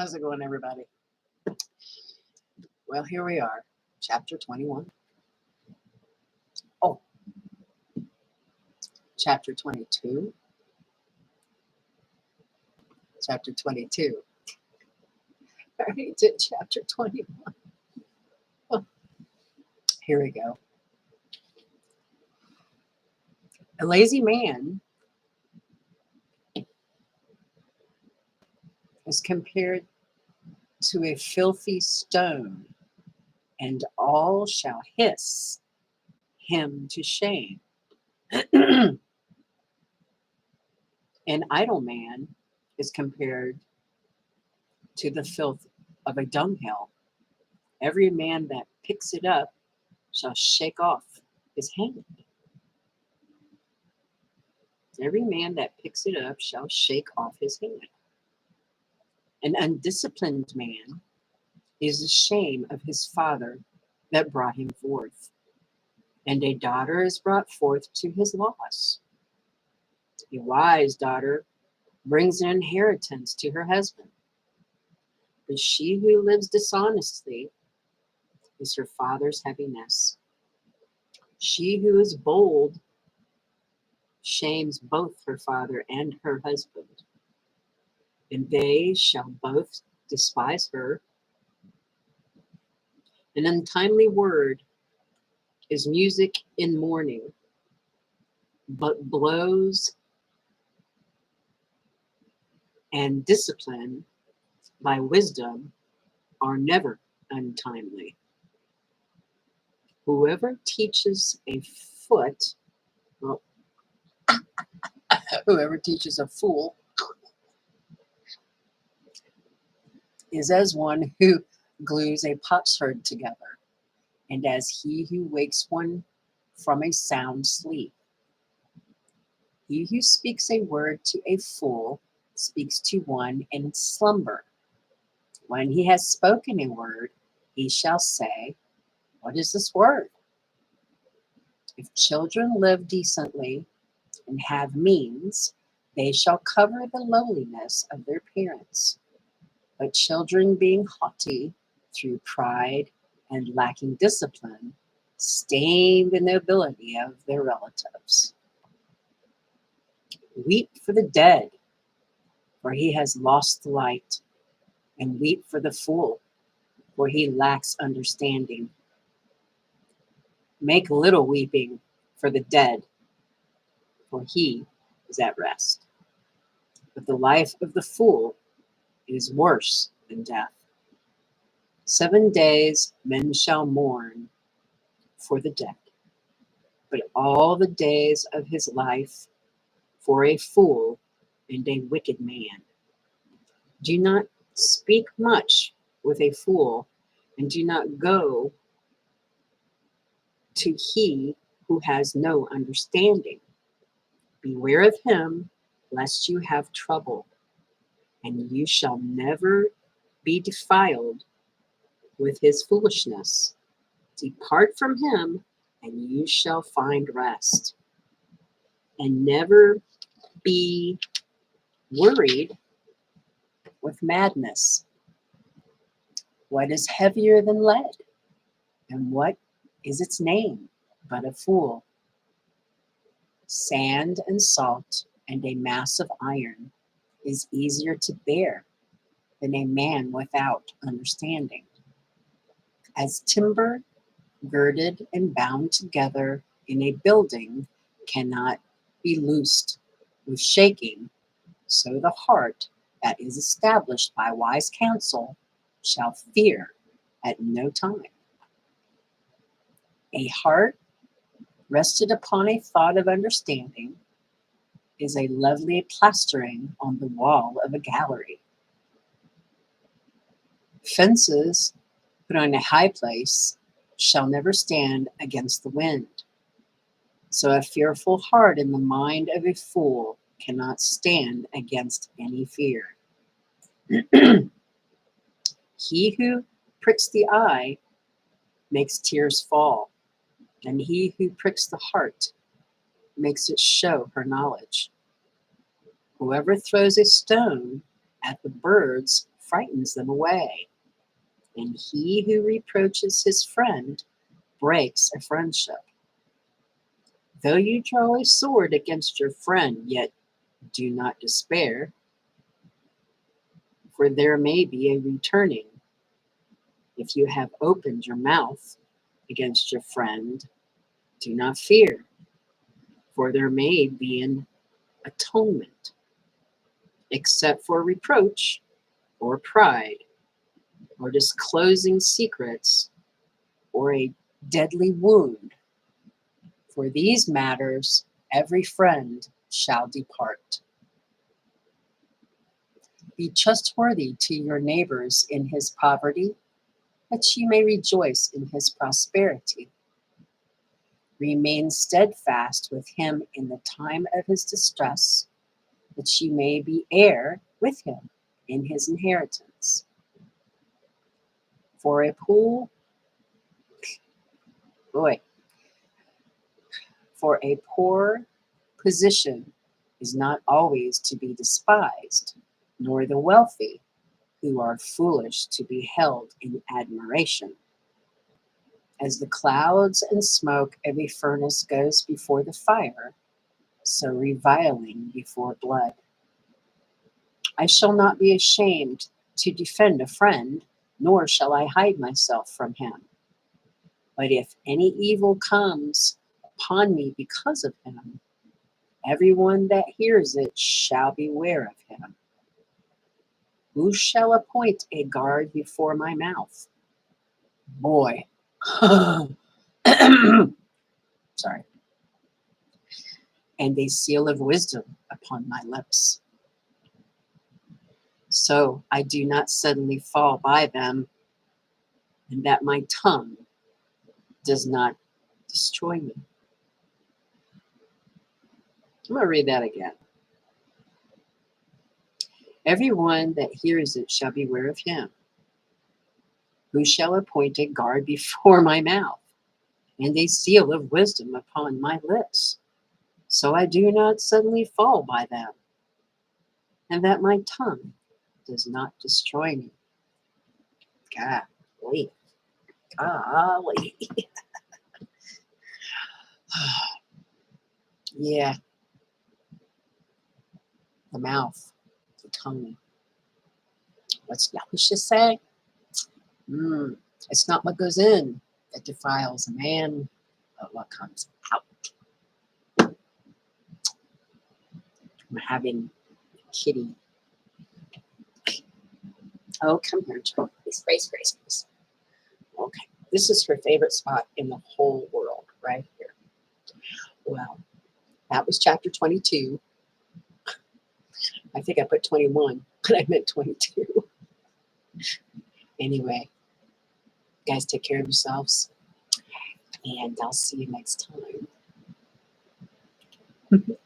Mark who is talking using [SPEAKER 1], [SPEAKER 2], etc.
[SPEAKER 1] How's it going, everybody? Well, here we are, chapter 21. Oh, chapter 22. Chapter 22. I already did chapter 21. Oh, here we go. A lazy man is compared to a filthy stone, and all shall hiss him to shame. An idle man is compared to the filth of a dunghill. Every man that picks it up shall shake off his hand. Every man that picks it up shall shake off his hand. An undisciplined man is ashamed of his father that brought him forth, and a daughter is brought forth to his loss. A wise daughter brings an inheritance to her husband, but she who lives dishonestly is her father's heaviness. She who is bold shames both her father and her husband, and they shall both despise her. An untimely word is music in mourning, but blows and discipline by wisdom are never untimely. Whoever teaches a foot, well, whoever teaches a fool is as one who glues a potsherd together, and as he who wakes one from a sound sleep. He who speaks a word to a fool speaks to one in slumber. When he has spoken a word, he shall say, "What is this word?" If children live decently and have means, they shall cover the lowliness of their parents. But children being haughty through pride and lacking discipline stain the nobility of their relatives. Weep for the dead, for he has lost the light, and weep for the fool, for he lacks understanding. Make little weeping for the dead, for he is at rest. But the life of the fool is worse than death. 7 days men shall mourn for the dead, but all the days of his life for a fool and a wicked man. Do not speak much with a fool, and do not go to he who has no understanding. Beware of him, lest you have trouble, and you shall never be defiled with his foolishness. Depart from him, and you shall find rest. And never be worried with madness. What is heavier than lead? And what is its name but a fool? Sand and salt and a mass of iron is easier to bear than a man without understanding. As timber girded and bound together in a building cannot be loosed with shaking, so the heart that is established by wise counsel shall fear at no time. A heart rested upon a thought of understanding is a lovely plastering on the wall of a gallery. Fences put on a high place shall never stand against the wind. So a fearful heart in the mind of a fool cannot stand against any fear. He who pricks the eye makes tears fall, and he who pricks the heart makes it show her knowledge. Whoever throws a stone at the birds frightens them away, and he who reproaches his friend breaks a friendship. Though you draw a sword against your friend, yet do not despair, for there may be a returning. If you have opened your mouth against your friend, do not fear, for there may be an atonement, except for reproach or pride or disclosing secrets or a deadly wound. For these matters every friend shall depart. Be trustworthy to your neighbors in his poverty, that you may rejoice in his prosperity. Remain steadfast with him in the time of his distress, that you may be heir with him in his inheritance. For a poor position is not always to be despised, nor the wealthy, who are foolish, to be held in admiration. As the clouds and smoke of a furnace goes before the fire, so reviling before blood. I shall not be ashamed to defend a friend, nor shall I hide myself from him. But if any evil comes upon me because of him, everyone that hears it shall beware of him. Who shall appoint a guard before my mouth? Boy. Sorry. And a seal of wisdom upon my lips. So I do not suddenly fall by them, and that my tongue does not destroy me. I'm going to read that again. Everyone that hears it shall beware of him. Who shall appoint a guard before my mouth, and a seal of wisdom upon my lips? So I do not suddenly fall by them, and that my tongue does not destroy me. Golly. Golly. Yeah. The mouth, the tongue. What's Yahusha say? It's not what goes in that defiles a man, but what comes out. I'm having a kitty. Oh, come here, Joe. Grace. Okay, this is her favorite spot in the whole world, right here. Well, that was chapter 22. I think I put 21, but I meant 22. Anyway, guys, take care of yourselves, and I'll see you next time.